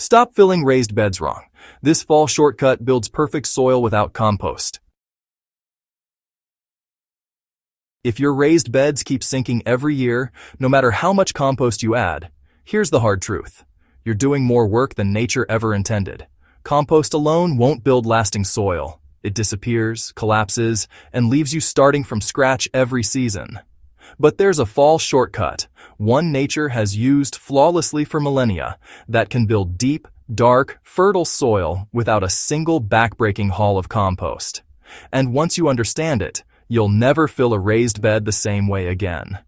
Stop filling raised beds wrong. This fall shortcut builds perfect soil without compost. If your raised beds keep sinking every year, no matter how much compost you add, here's the hard truth. You're doing more work than nature ever intended. Compost alone won't build lasting soil. It disappears, collapses, and leaves you starting from scratch every season. But there's a fall shortcut, one nature has used flawlessly for millennia, that can build deep, dark, fertile soil without a single backbreaking haul of compost. And once you understand it, you'll never fill a raised bed the same way again.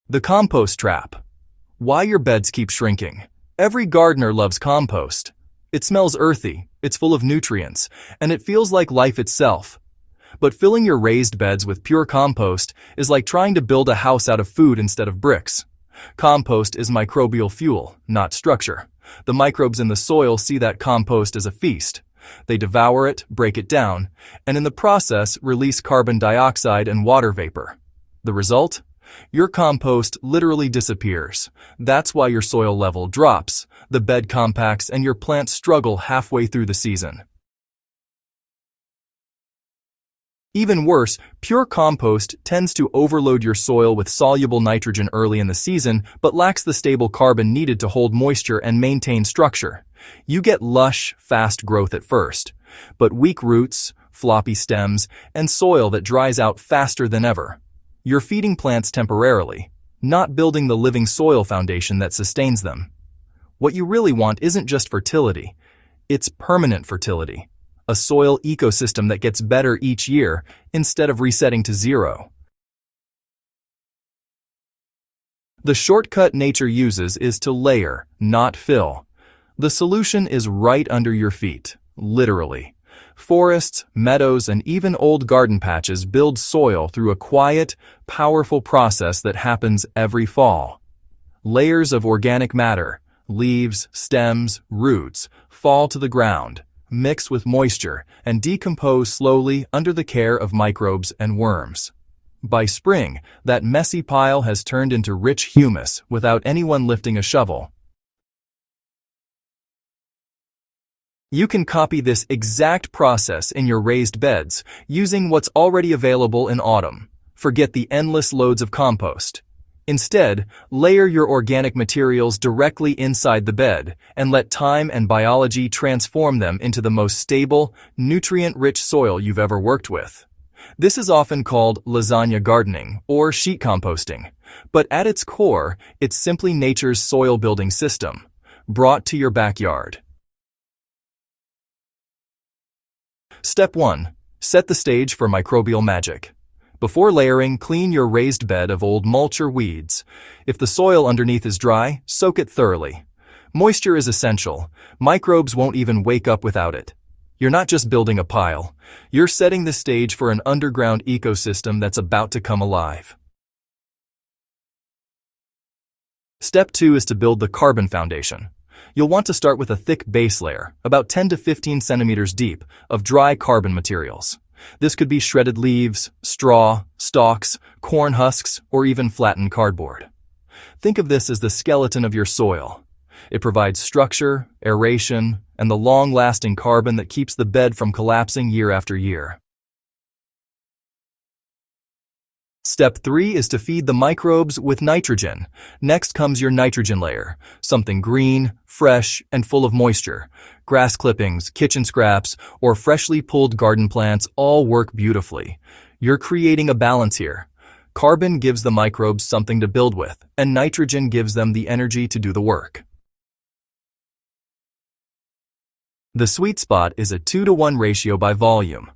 The compost trap. Why your beds keep shrinking. Every gardener loves compost. It smells earthy, it's full of nutrients, and it feels like life itself. But filling your raised beds with pure compost is like trying to build a house out of food instead of bricks. Compost is microbial fuel, not structure. The microbes in the soil see that compost as a feast. They devour it, break it down, and in the process release carbon dioxide and water vapor. The result? Your compost literally disappears. That's why your soil level drops, the bed compacts, and your plants struggle halfway through the season. Even worse, pure compost tends to overload your soil with soluble nitrogen early in the season, but lacks the stable carbon needed to hold moisture and maintain structure. You get lush, fast growth at first, but weak roots, floppy stems, and soil that dries out faster than ever. You're feeding plants temporarily, not building the living soil foundation that sustains them. What you really want isn't just fertility, it's permanent fertility. A soil ecosystem that gets better each year instead of resetting to zero. The shortcut nature uses is to layer, not fill. The solution is right under your feet, literally. Forests, meadows, and even old garden patches build soil through a quiet, powerful process that happens every fall. Layers of organic matter, leaves, stems, roots, fall to the ground, mix with moisture, and decompose slowly under the care of microbes and worms. By spring, that messy pile has turned into rich humus without anyone lifting a shovel. You can copy this exact process in your raised beds using what's already available in autumn. Forget the endless loads of compost. Instead, layer your organic materials directly inside the bed and let time and biology transform them into the most stable, nutrient-rich soil you've ever worked with. This is often called lasagna gardening or sheet composting, but at its core, it's simply nature's soil-building system, brought to your backyard. Step 1. Set the stage for microbial magic. Before layering, clean your raised bed of old mulch or weeds. If the soil underneath is dry, soak it thoroughly. Moisture is essential. Microbes won't even wake up without it. You're not just building a pile. You're setting the stage for an underground ecosystem that's about to come alive. Step 2 is to build the carbon foundation. You'll want to start with a thick base layer, about 10 to 15 centimeters deep, of dry carbon materials. This could be shredded leaves, straw, stalks, corn husks, or even flattened cardboard. Think of this as the skeleton of your soil. It provides structure, aeration, and the long-lasting carbon that keeps the bed from collapsing year after year. Step 3 is to feed the microbes with nitrogen. Next comes your nitrogen layer, something green, fresh, and full of moisture. Grass clippings, kitchen scraps, or freshly pulled garden plants all work beautifully. You're creating a balance here. Carbon gives the microbes something to build with, and nitrogen gives them the energy to do the work. The sweet spot is a 2-to-1 ratio by volume.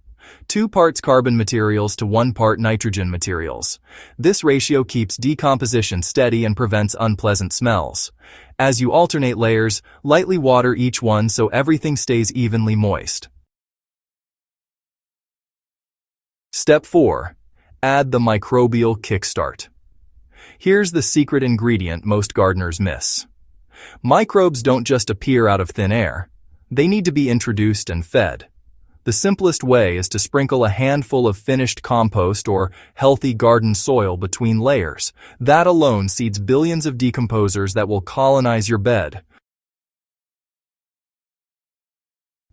2 parts carbon materials to 1 part nitrogen materials. This ratio keeps decomposition steady and prevents unpleasant smells. As you alternate layers, lightly water each one so everything stays evenly moist. Step 4. Add the microbial kickstart. Here's the secret ingredient most gardeners miss. Microbes don't just appear out of thin air. They need to be introduced and fed. The simplest way is to sprinkle a handful of finished compost or healthy garden soil between layers. That alone seeds billions of decomposers that will colonize your bed.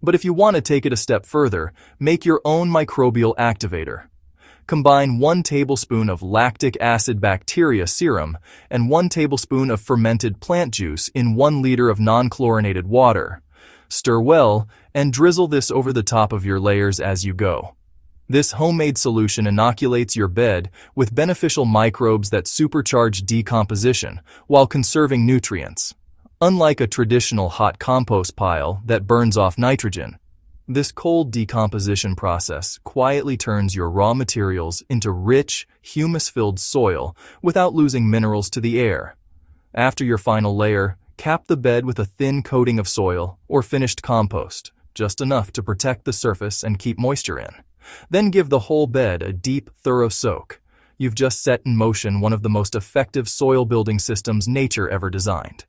But if you want to take it a step further, make your own microbial activator. Combine 1 tablespoon of lactic acid bacteria serum and 1 tablespoon of fermented plant juice in 1 liter of non-chlorinated water. Stir well and drizzle this over the top of your layers as you go. This homemade solution inoculates your bed with beneficial microbes that supercharge decomposition while conserving nutrients. Unlike a traditional hot compost pile that burns off nitrogen, this cold decomposition process quietly turns your raw materials into rich, humus-filled soil without losing minerals to the air. After your final layer, cap the bed with a thin coating of soil or finished compost, just enough to protect the surface and keep moisture in. Then give the whole bed a deep, thorough soak. You've just set in motion one of the most effective soil building systems nature ever designed.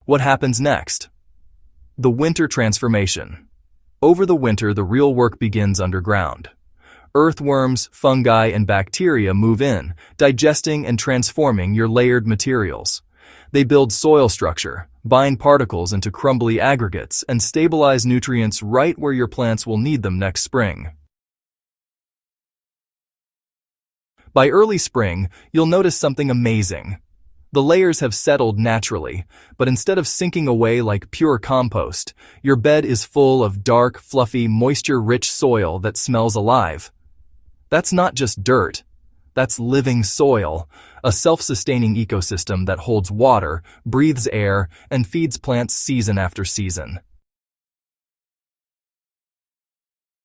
What happens next? The winter transformation. Over the winter, the real work begins underground. Earthworms, fungi, and bacteria move in, digesting and transforming your layered materials. They build soil structure, bind particles into crumbly aggregates, and stabilize nutrients right where your plants will need them next spring. By early spring, you'll notice something amazing. The layers have settled naturally, but instead of sinking away like pure compost, your bed is full of dark, fluffy, moisture-rich soil that smells alive. That's not just dirt. That's living soil, a self-sustaining ecosystem that holds water, breathes air, and feeds plants season after season.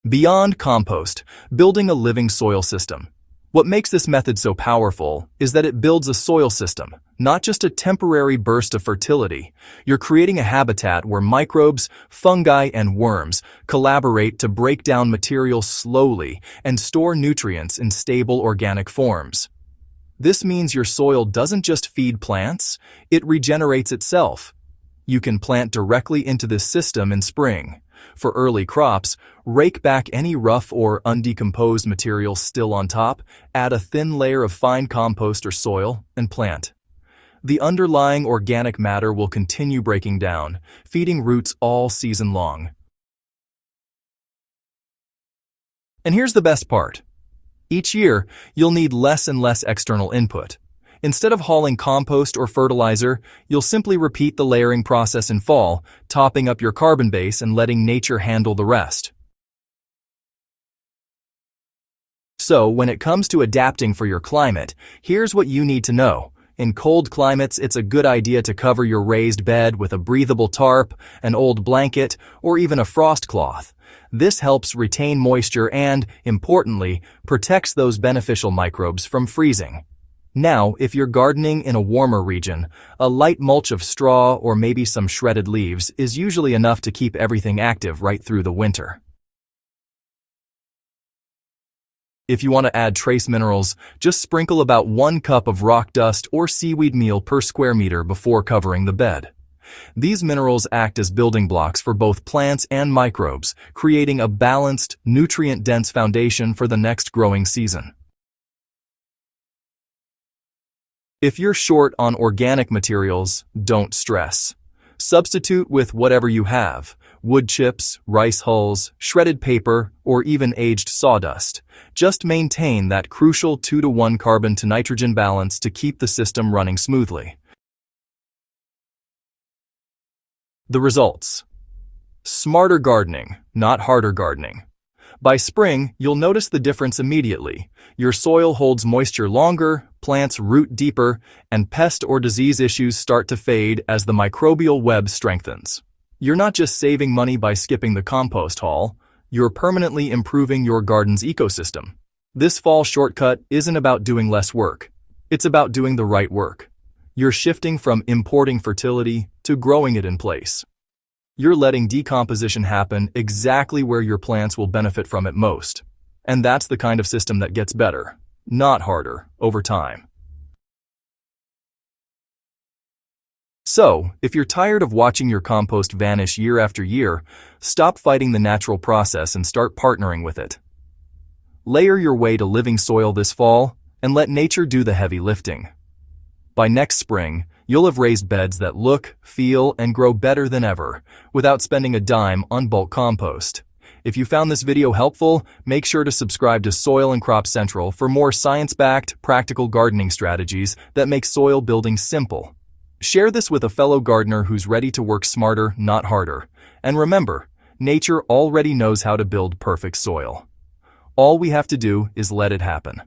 Beyond compost, building a living soil system. What makes this method so powerful is that it builds a soil system, not just a temporary burst of fertility. You're creating a habitat where microbes, fungi, and worms collaborate to break down materials slowly and store nutrients in stable organic forms. This means your soil doesn't just feed plants, it regenerates itself. You can plant directly into this system in spring. For early crops, rake back any rough or undecomposed material still on top, add a thin layer of fine compost or soil, and plant. The underlying organic matter will continue breaking down, feeding roots all season long. And here's the best part. Each year, you'll need less and less external input. Instead of hauling compost or fertilizer, you'll simply repeat the layering process in fall, topping up your carbon base and letting nature handle the rest. So, when it comes to adapting for your climate, here's what you need to know. In cold climates, it's a good idea to cover your raised bed with a breathable tarp, an old blanket, or even a frost cloth. This helps retain moisture and, importantly, protects those beneficial microbes from freezing. Now, if you're gardening in a warmer region, a light mulch of straw or maybe some shredded leaves is usually enough to keep everything active right through the winter. If you want to add trace minerals, just sprinkle about 1 cup of rock dust or seaweed meal per square meter before covering the bed. These minerals act as building blocks for both plants and microbes, creating a balanced, nutrient-dense foundation for the next growing season. If you're short on organic materials, don't stress. Substitute with whatever you have: wood chips, rice hulls, shredded paper, or even aged sawdust. Just maintain that crucial 2-to-1 carbon to nitrogen balance to keep the system running smoothly. The results. Smarter gardening, not harder gardening. By spring, you'll notice the difference immediately. Your soil holds moisture longer, plants root deeper, and pest or disease issues start to fade as the microbial web strengthens. You're not just saving money by skipping the compost haul, you're permanently improving your garden's ecosystem. This fall shortcut isn't about doing less work. It's about doing the right work. You're shifting from importing fertility to growing it in place. You're letting decomposition happen exactly where your plants will benefit from it most. And that's the kind of system that gets better, not harder, over time. So, if you're tired of watching your compost vanish year after year, stop fighting the natural process and start partnering with it. Layer your way to living soil this fall, and let nature do the heavy lifting. By next spring, you'll have raised beds that look, feel, and grow better than ever, without spending a dime on bulk compost. If you found this video helpful, make sure to subscribe to Soil and Crop Central for more science-backed, practical gardening strategies that make soil building simple. Share this with a fellow gardener who's ready to work smarter, not harder. And remember, nature already knows how to build perfect soil. All we have to do is let it happen.